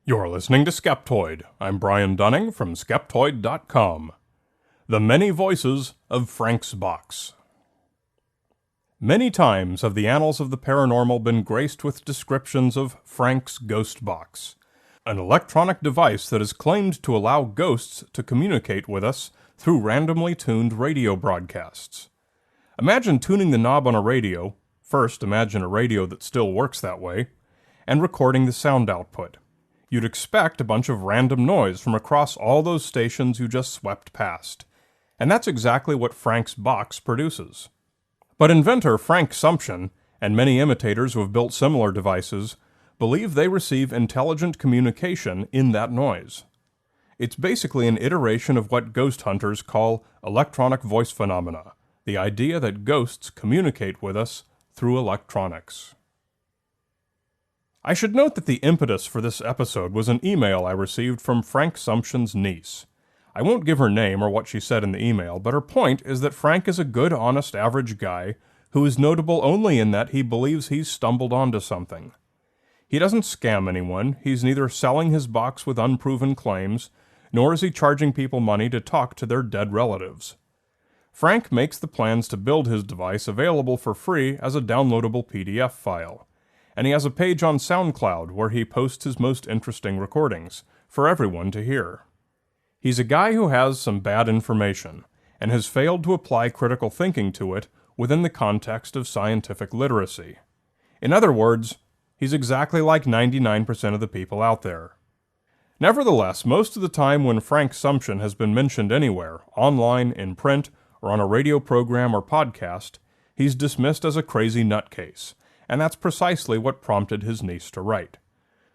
You're listening to Skeptoid. I'm Brian Dunning from Skeptoid.com. The Many Voices of Frank's Box. Many times have the annals of the paranormal been graced with descriptions of Frank's Ghost Box, an electronic device that is claimed to allow ghosts to communicate with us through randomly tuned radio broadcasts. Imagine tuning the knob on a radio, first imagine a radio that still works that way, and recording the sound output. You'd expect a bunch of random noise from across all those stations you just swept past. And that's exactly what Frank's box produces. But inventor Frank Sumption, and many imitators who have built similar devices, believe they receive intelligent communication in that noise. It's basically an iteration of what ghost hunters call electronic voice phenomena, the idea that ghosts communicate with us through electronics. I should note that the impetus for this episode was an email I received from Frank Sumption's niece. I won't give her name or what she said in the email, but her point is that Frank is a good, honest, average guy who is notable only in that he believes he's stumbled onto something. He doesn't scam anyone, he's neither selling his box with unproven claims, nor is he charging people money to talk to their dead relatives. Frank makes the plans to build his device available for free as a downloadable PDF file. And he has a page on SoundCloud where he posts his most interesting recordings, for everyone to hear. He's a guy who has some bad information, and has failed to apply critical thinking to it within the context of scientific literacy. In other words, he's exactly like 99% of the people out there. Nevertheless, most of the time when Frank Sumption has been mentioned anywhere, online, in print, or on a radio program or podcast, he's dismissed as a crazy nutcase. And that's precisely what prompted his niece to write.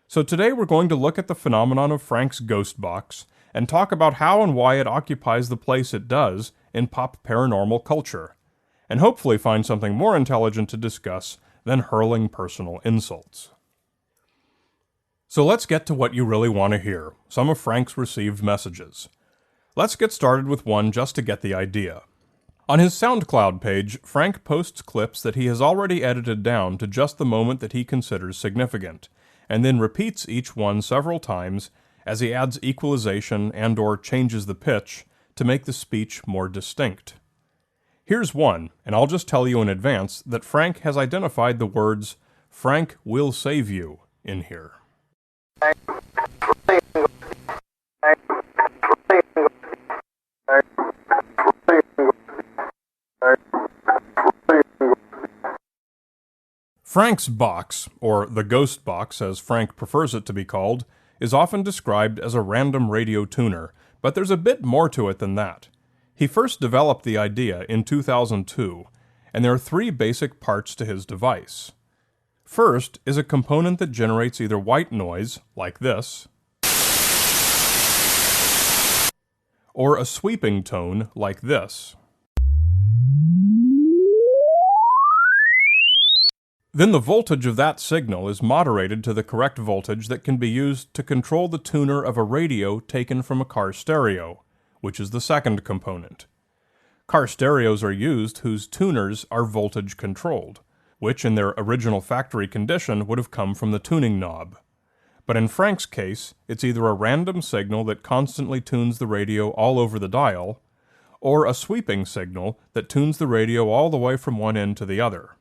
So today we're going to look at the phenomenon of Frank's ghost box and talk about how and why it occupies the place it does in pop paranormal culture, and hopefully find something more intelligent to discuss than hurling personal insults. So let's get to what you really want to hear, some of Frank's received messages. Let's get started with one just to get the idea. On his SoundCloud page, Frank posts clips that he has already edited down to just the moment that he considers significant, and then repeats each one several times as he adds equalization and/or changes the pitch to make the speech more distinct. Here's one, and I'll just tell you in advance that Frank has identified the words, "Frank will save you," in here. Frank's box, or the ghost box as Frank prefers it to be called, is often described as a random radio tuner, but there's a bit more to it than that. He first developed the idea in 2002, and there are three basic parts to his device. First is a component that generates either white noise, like this, or a sweeping tone, like this. Then the voltage of that signal is moderated to the correct voltage that can be used to control the tuner of a radio taken from a car stereo, which is the second component. Car stereos are used whose tuners are voltage controlled, which in their original factory condition would have come from the tuning knob. But in Frank's case, it's either a random signal that constantly tunes the radio all over the dial, or a sweeping signal that tunes the radio all the way from one end to the other.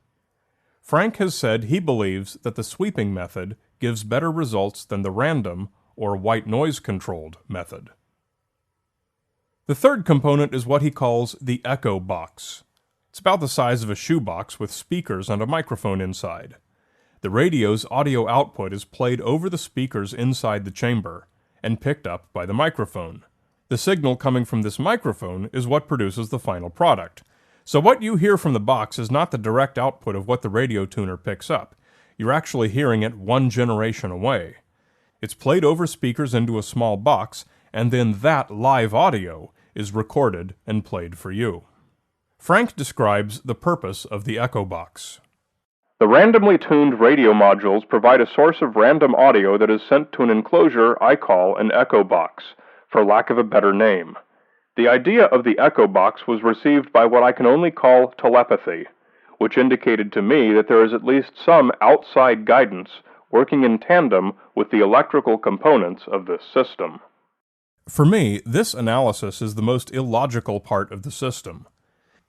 Frank has said he believes that the sweeping method gives better results than the random, or white noise-controlled, method. The third component is what he calls the echo box. It's about the size of a shoebox with speakers and a microphone inside. The radio's audio output is played over the speakers inside the chamber, and picked up by the microphone. The signal coming from this microphone is what produces the final product. So what you hear from the box is not the direct output of what the radio tuner picks up. You're actually hearing it one generation away. It's played over speakers into a small box, and then that live audio is recorded and played for you. Frank describes the purpose of the echo box. The randomly tuned radio modules provide a source of random audio that is sent to an enclosure I call an echo box, for lack of a better name. The idea of the echo box was received by what I can only call telepathy, which indicated to me that there is at least some outside guidance working in tandem with the electrical components of this system. For me, this analysis is the most illogical part of the system.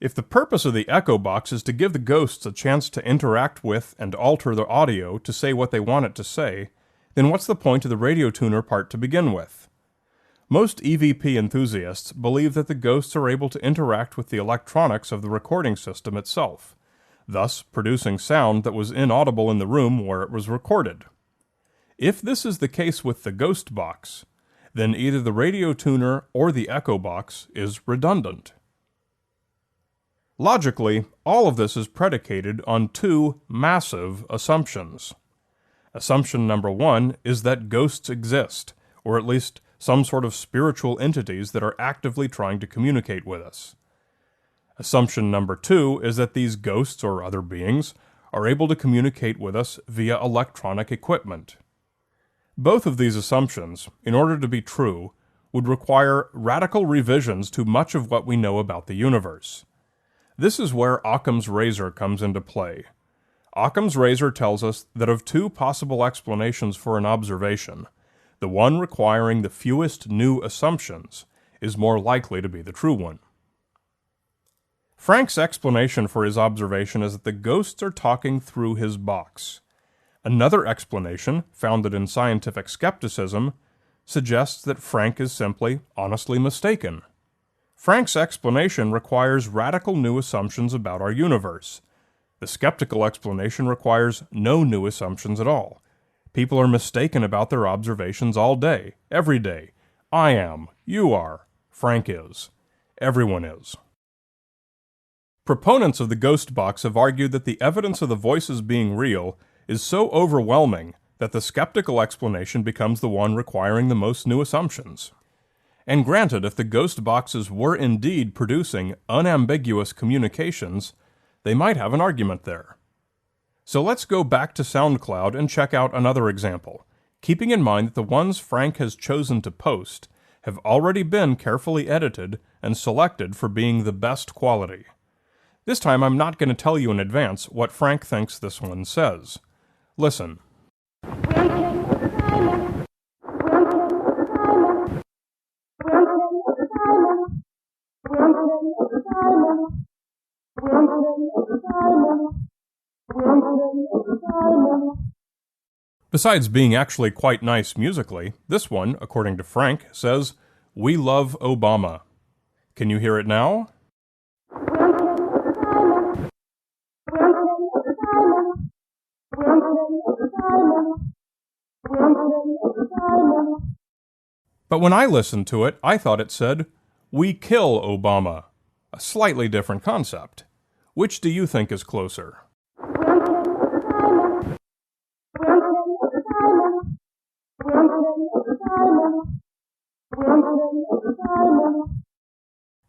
If the purpose of the echo box is to give the ghosts a chance to interact with and alter the audio to say what they want it to say, then what's the point of the radio tuner part to begin with? Most EVP enthusiasts believe that the ghosts are able to interact with the electronics of the recording system itself, thus producing sound that was inaudible in the room where it was recorded. If this is the case with the ghost box, then either the radio tuner or the echo box is redundant. Logically, all of this is predicated on two massive assumptions. Assumption number one is that ghosts exist, or at least some sort of spiritual entities that are actively trying to communicate with us. Assumption number two is that these ghosts or other beings are able to communicate with us via electronic equipment. Both of these assumptions, in order to be true, would require radical revisions to much of what we know about the universe. This is where Occam's Razor comes into play. Occam's Razor tells us that of two possible explanations for an observation, the one requiring the fewest new assumptions is more likely to be the true one. Frank's explanation for his observation is that the ghosts are talking through his box. Another explanation, founded in scientific skepticism, suggests that Frank is simply honestly mistaken. Frank's explanation requires radical new assumptions about our universe. The skeptical explanation requires no new assumptions at all. People are mistaken about their observations all day, every day. I am, you are, Frank is, everyone is. Proponents of the ghost box have argued that the evidence of the voices being real is so overwhelming that the skeptical explanation becomes the one requiring the most new assumptions. And granted, if the ghost boxes were indeed producing unambiguous communications, they might have an argument there. So let's go back to SoundCloud and check out another example, keeping in mind that the ones Frank has chosen to post have already been carefully edited and selected for being the best quality. This time I'm not going to tell you in advance what Frank thinks this one says. Listen. Besides being actually quite nice musically, this one, according to Frank, says, "We love Obama." Can you hear it now? But when I listened to it, I thought it said, "We kill Obama." A slightly different concept. Which do you think is closer?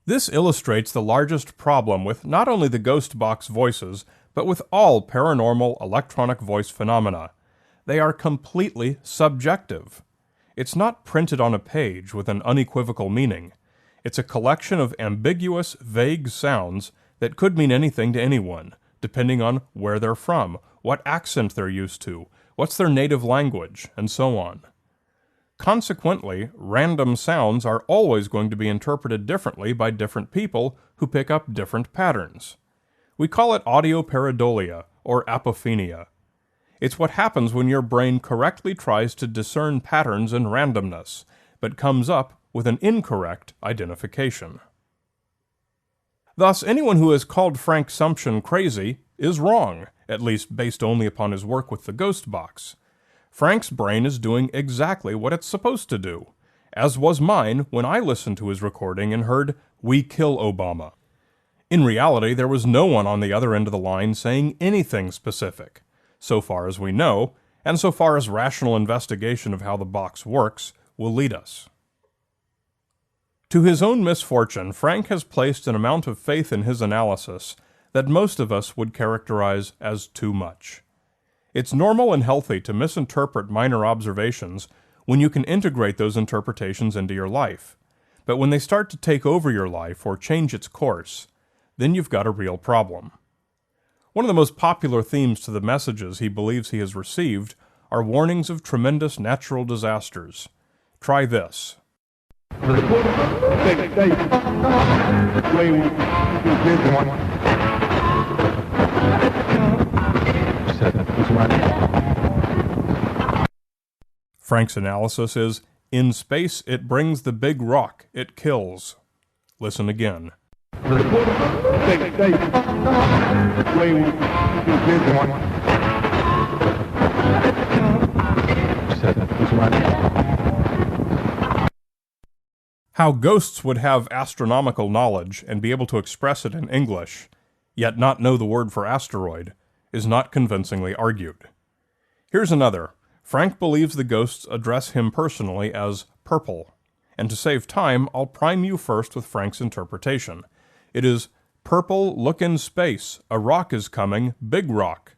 This illustrates the largest problem with not only the ghost box voices, but with all paranormal electronic voice phenomena. They are completely subjective. It's not printed on a page with an unequivocal meaning. It's a collection of ambiguous, vague sounds that could mean anything to anyone, depending on where they're from, what accent they're used to, what's their native language, and so on. Consequently, random sounds are always going to be interpreted differently by different people who pick up different patterns. We call it audio pareidolia, or apophenia. It's what happens when your brain correctly tries to discern patterns in randomness, but comes up with an incorrect identification. Thus, anyone who has called Frank Sumption crazy is wrong, at least based only upon his work with the ghost box. Frank's brain is doing exactly what it's supposed to do, as was mine when I listened to his recording and heard, "We kill Obama." In reality, there was no one on the other end of the line saying anything specific, so far as we know, and so far as rational investigation of how the box works will lead us. To his own misfortune, Frank has placed an amount of faith in his analysis that most of us would characterize as too much. It's normal and healthy to misinterpret minor observations when you can integrate those interpretations into your life. But when they start to take over your life or change its course, then you've got a real problem. One of the most popular themes to the messages he believes he has received are warnings of tremendous natural disasters. Try this. Frank's analysis is, in space it brings the big rock, it kills. Listen again. How ghosts would have astronomical knowledge and be able to express it in English, yet not know the word for asteroid, is not convincingly argued. Here's another. Frank believes the ghosts address him personally as purple, and to save time, I'll prime you first with Frank's interpretation. It is, purple, look in space, a rock is coming, big rock.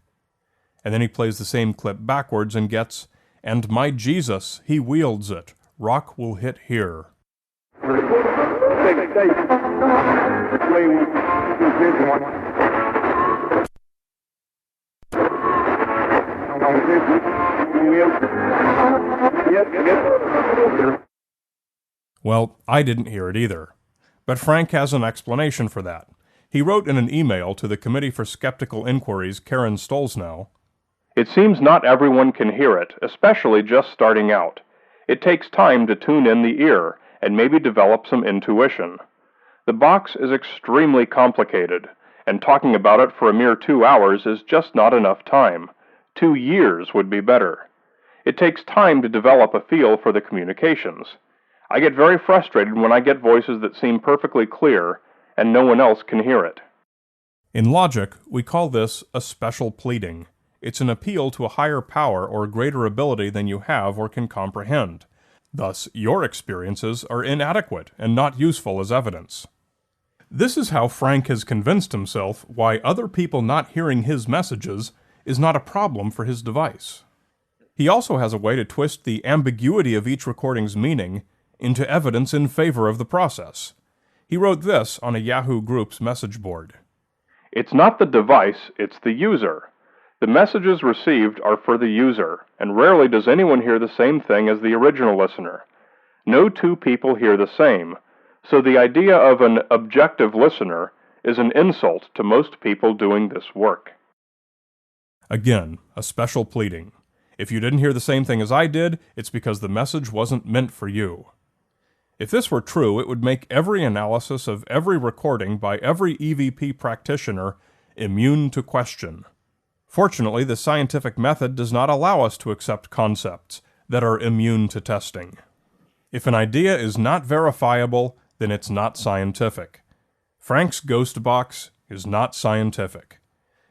And then he plays the same clip backwards and gets, and my Jesus, he wields it, rock will hit here. Well, I didn't hear it either. But Frank has an explanation for that. He wrote in an email to the Committee for Skeptical Inquiries, Karen Stolznow, "It seems not everyone can hear it, especially just starting out. It takes time to tune in the ear and maybe develop some intuition. The box is extremely complicated, and talking about it for a mere 2 hours is just not enough time. 2 years would be better. It takes time to develop a feel for the communications. I get very frustrated when I get voices that seem perfectly clear and no one else can hear it." In logic, we call this a special pleading. It's an appeal to a higher power or greater ability than you have or can comprehend. Thus, your experiences are inadequate and not useful as evidence. This is how Frank has convinced himself why other people not hearing his messages is not a problem for his device. He also has a way to twist the ambiguity of each recording's meaning into evidence in favor of the process. He wrote this on a Yahoo Group's message board. "It's not the device, it's the user. The messages received are for the user, and rarely does anyone hear the same thing as the original listener. No two people hear the same, so the idea of an objective listener is an insult to most people doing this work." Again, a special pleading. If you didn't hear the same thing as I did, it's because the message wasn't meant for you. If this were true, it would make every analysis of every recording by every EVP practitioner immune to question. Fortunately, the scientific method does not allow us to accept concepts that are immune to testing. If an idea is not verifiable, then it's not scientific. Frank's ghost box is not scientific.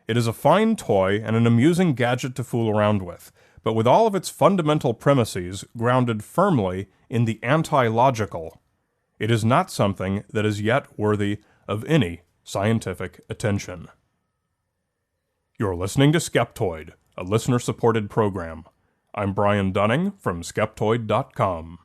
It is a fine toy and an amusing gadget to fool around with, but with all of its fundamental premises grounded firmly in the anti-logical, it is not something that is yet worthy of any scientific attention. You're listening to Skeptoid, a listener-supported program. I'm Brian Dunning from Skeptoid.com.